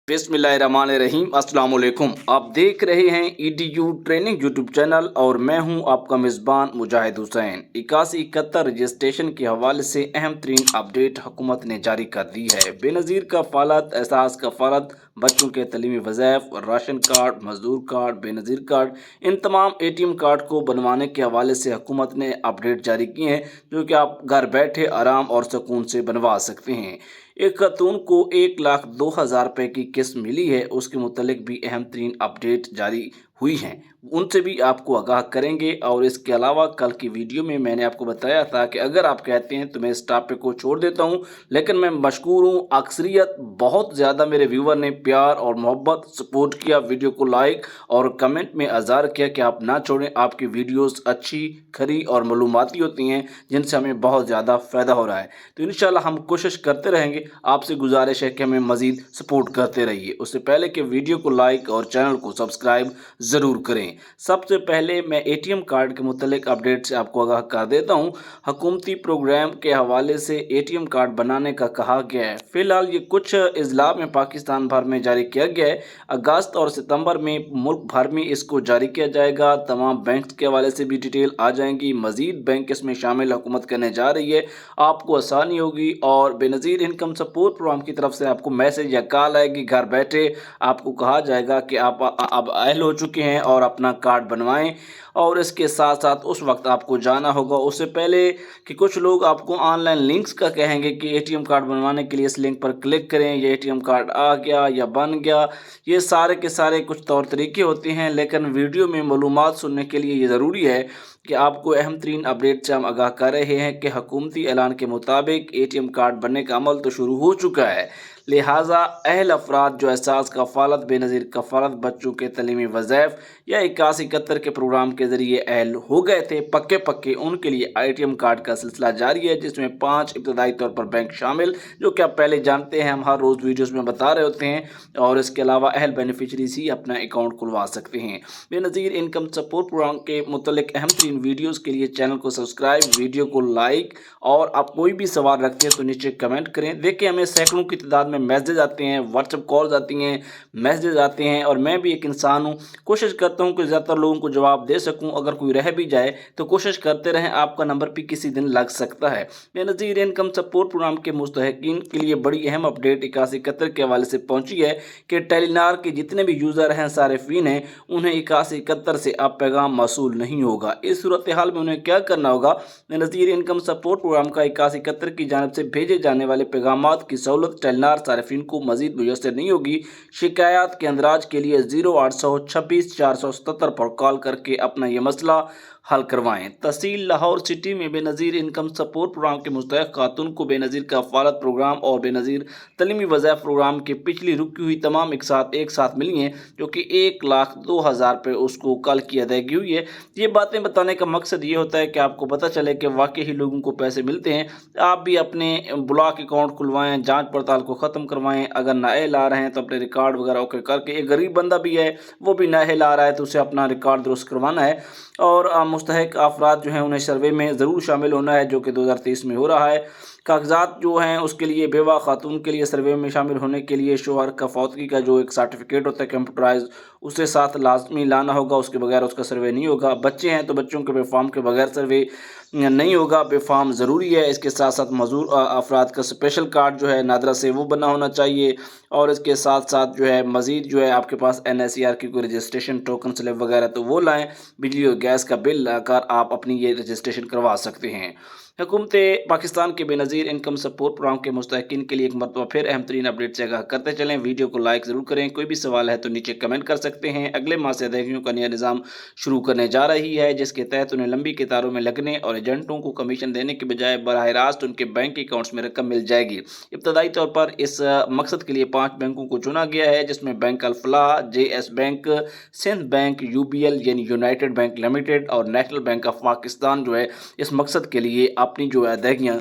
बिस्मिल्लाहिर्रहमानिर्रहीम। अस्सलाम वालेकुम। आप देख रहे हैं EDU ट्रेनिंग यूट्यूब चैनल और मैं हूं आपका मेज़बान मुजाहिद हुसैन। 8171 रजिस्ट्रेशन के हवाले से अहम तरीन अपडेट हुकूमत ने जारी कर दी है। बेनज़ीर कफ़ालत, एहसास कफ़ालत, बच्चों के तलीमी वज़ाइफ, राशन कार्ड, मजदूर कार्ड, बेनज़ीर कार्ड, इन तमाम ATM कार्ड को बनवाने के हवाले से हुकूमत ने अपडेट जारी किए हैं, जो कि आप घर बैठे आराम और सुकून से बनवा सकते हैं। एक खातून को 1,02,000 रुपये की किस्त मिली है, उसके मुतल्लिक भी अहम तरीन अपडेट जारी हुई हैं, उनसे भी आपको आगाह करेंगे। और इसके अलावा कल की वीडियो में मैंने आपको बताया था कि अगर आप कहते हैं तो मैं इस टॉपिक को छोड़ देता हूं, लेकिन मैं मशकूर हूं, अक्सरियत बहुत ज़्यादा मेरे व्यूवर ने प्यार और मोहब्बत सपोर्ट किया, वीडियो को लाइक और कमेंट में अज़ार किया कि आप ना छोड़ें। आपकी वीडियोस अच्छी, खरी और मालूमाती होती हैं, जिनसे हमें बहुत ज़्यादा फ़ायदा हो रहा है। तो इंशाल्लाह हम कोशिश करते रहेंगे। आपसे गुजारिश है कि हमें मज़ीद सपोर्ट करते रहिए। उससे पहले कि वीडियो को लाइक और चैनल को सब्सक्राइब ज़रूर करें। सबसे पहले मैं ATM कार्ड के मुतल्लिक अपडेट से आपको आगाह कर देता हूँ। हुकूमती प्रोग्राम के हवाले से ATM कार्ड बनाने का कहा गया है। फ़िलहाल ये कुछ अजला में पाकिस्तान भर में जारी किया गया है। अगस्त और सितंबर में मुल्क भर में इसको जारी किया जाएगा। तमाम बैंक के हवाले से भी डिटेल आ जाएंगी। मज़ीद बैंक इसमें शामिल हुकूमत करने जा रही है, आपको आसानी होगी। और बेनज़ीर इनकम सपोर्ट प्रोग्राम की तरफ से आपको मैसेज या कॉल आएगी, घर बैठे आपको कहा जाएगा कि आप अब अहल हो चुके हैं और अपना कार्ड बनवाएं। और इसके साथ साथ उस वक्त आपको जाना होगा, उससे पहले कि कुछ लोग आपको ऑनलाइन लिंक्स का कहेंगे कि ATM कार्ड बनवाने के लिए इस लिंक पर क्लिक करें, ये ATM कार्ड आ गया या बन गया। ये सारे के सारे कुछ तौर तरीके होते हैं, लेकिन वीडियो में मालूमात सुनने के लिए ये ज़रूरी है कि आपको अहम तरीन अपडेट से हम आगाह कर रहे हैं कि हुकूमती ऐलान के मुताबिक ATM कार्ड बनने का अमल तो शुरू हो चुका है। लिहाजा अहल अफराद जो एहसास कफ़ालत, बेनज़ीर कफ़ालत, बच्चों के तलीमी वज़ाइफ या 8171 के प्रोग्राम के ज़रिए अहल हो गए थे पक्के पक्के, उनके लिए ATM कार्ड का सिलसिला जारी है, जिसमें 5 इब्तदाई तौर पर बैंक शामिल, जो कि आप पहले जानते हैं, हम हर रोज़ वीडियोज़ में बता रहे होते हैं। और इसके अलावा अहल बेनिफिशरीज ही अपना अकाउंट खुलवा सकते हैं। बेनज़ीर इनकम सपोर्ट प्रोग्राम के मुतल्लिक अहम तरीन वीडियोज़ के लिए चैनल को सब्सक्राइब, वीडियो को लाइक, और आप कोई भी सवाल रखते हैं तो नीचे कमेंट करें। देखिए, हमें सैकड़ों की तादाद में मैसेज आते हैं, व्हाट्सएप कॉल्स आती हैं, मैसेज आते हैं, और मैं भी एक इंसान हूं, कोशिश करता हूं कि ज़्यादातर लोगों को जवाब दे सकूं। अगर कोई रह भी जाए तो कोशिश करते रहें, आपका नंबर भी किसी दिन लग सकता है। बेनज़ीर इनकम सपोर्ट प्रोग्राम के मुस्तहिकीन के लिए बड़ी अहम अपडेट 8171 के हवाले से पहुंची है कि टेलीनार के जितने भी यूज़र हैं, सारिफीन हैं, उन्हें 8171 से अब पैगाम मौसूल नहीं होगा। इस सूरत हाल में उन्हें क्या करना होगा? बेनज़ीर इनकम सपोर्ट प्रोग्राम का 8171 की जानिब से भेजे जाने वाले पैगामात की सहूलत टेलीनार सारिफीन को मज़ीद मुयस्सर नहीं होगी। शिकायत के अंदराज के लिए 0800 26 477 पर कॉल करके अपना ये मसला हल करवाएं। तहसील लाहौर सिटी में बेनज़ीर इनकम सपोर्ट प्रोग्राम के मुस्तहक़ खातून को बेनज़ीर कफ़ालत प्रोग्राम और बेनज़ीर तलीमी वज़ाइफ प्रोग्राम की पिछली रुकी हुई तमाम एक साथ मिली हैं, जो कि 1,02,000 रुपये उसको कल की अदायगी हुई है। ये बातें बताने का मकसद ये होता है कि आपको पता चले कि वाकई ही लोगों को पैसे मिलते हैं। आप भी अपने ब्लॉक अकाउंट खुलवाएं, जांच पड़ताल को ख़त्म करवाएं। अगर नाअहल आ रहे हैं तो अपने रिकॉर्ड वगैरह ओके करके, एक गरीब बंदा भी है वो भी नाअहल आ रहा है तो उसे अपना रिकॉर्ड दुरुस्त करवाना है। और मुस्तहिक अफराद जो हैं उन्हें सर्वे में ज़रूर शामिल होना है, जो कि 2023 में हो रहा है। कागजात जो हैं उसके लिए बेवा खातून के लिए सर्वे में शामिल होने के लिए शोहर का फौतगी का जो एक सर्टिफिकेट होता है कंप्यूटराइज, उसे साथ लाजमी लाना होगा, उसके बगैर उसका सर्वे नहीं होगा। बच्चे हैं तो बच्चों के बेफार्म के बगैर सर्वे नहीं होगा, बेफार्म ज़रूरी है। इसके साथ साथ मजदूर अफराद का स्पेशल कार्ड जो है नादरा से वो बना होना चाहिए। और इसके साथ साथ जो है मज़ीद जो है आपके पास NSER की कोई रजिस्ट्रेशन टोकन स्लिप वगैरह तो वो लाएँ। बिजली और गैस का बिल लाकर आप अपनी ये रजिस्ट्रेशन करवा सकते हैं। हुकूमत पाकिस्तान के बेनज़ीर इनकम सपोर्ट प्रोग्राम के मुस्तहिकीन के लिए एक मरतबा फिर अहम तरीन अपडेट से आगाह करते चलें। वीडियो को लाइक ज़रूर करें। कोई भी सवाल है तो नीचे कमेंट कर सकते हैं। अगले माह से अदायगियों का नया निज़ाम शुरू करने जा रही है, जिसके तहत उन्हें लंबी कतारों में लगने और एजेंटों को कमीशन देने के बजाय बराह रास्त उनके बैंक अकाउंट्स में रकम मिल जाएगी। इब्तदाई तौर पर इस मकसद के लिए 5 बैंकों को चुना गया है, जिसमें bank Al-Falah, JS bank, Sindh bank, UBL यानी यूनाइटेड बैंक लिमिटेड और नेशनल बैंक ऑफ पाकिस्तान जो है इस मकसद के लिए अपनी जो है अदायगियाँ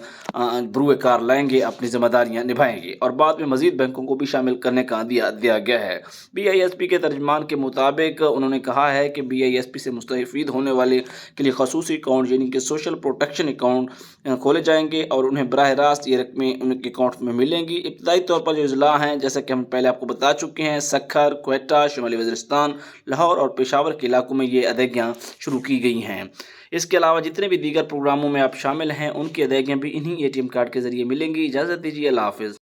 बरूए कार लाएंगे, अपनी जिम्मेदारियाँ निभाएंगे और बाद में मजीद बैंकों को भी शामिल करने का दिया गया है। BISP के तर्जमान के मुताबिक उन्होंने कहा है कि BISP से मुस्तफ़ीद होने वाले के लिए खसूसी अकाउंट यानी कि सोशल प्रोटेक्शन अकाउंट खोले जाएंगे और उन्हें बराह रास्त ये रकमें उनके अकाउंट में मिलेंगी। इब्तदाई तौर पर जो अजला हैं, जैसा कि हम पहले आपको बता चुके हैं, सक्खर, क्वेटा, शुमाली वज़ीरिस्तान, लाहौर और पेशावर के इलाकों में ये अदायगियाँ शुरू की गई हैं। इसके अलावा जितने भी दीगर प्रोग्रामों में आप शामिल हैं, उनकी अदायगियाँ भी इन्हीं ATM कार्ड के ज़रिए मिलेंगी। इजाज़त दीजिए, अल्लाह हाफ़िज़।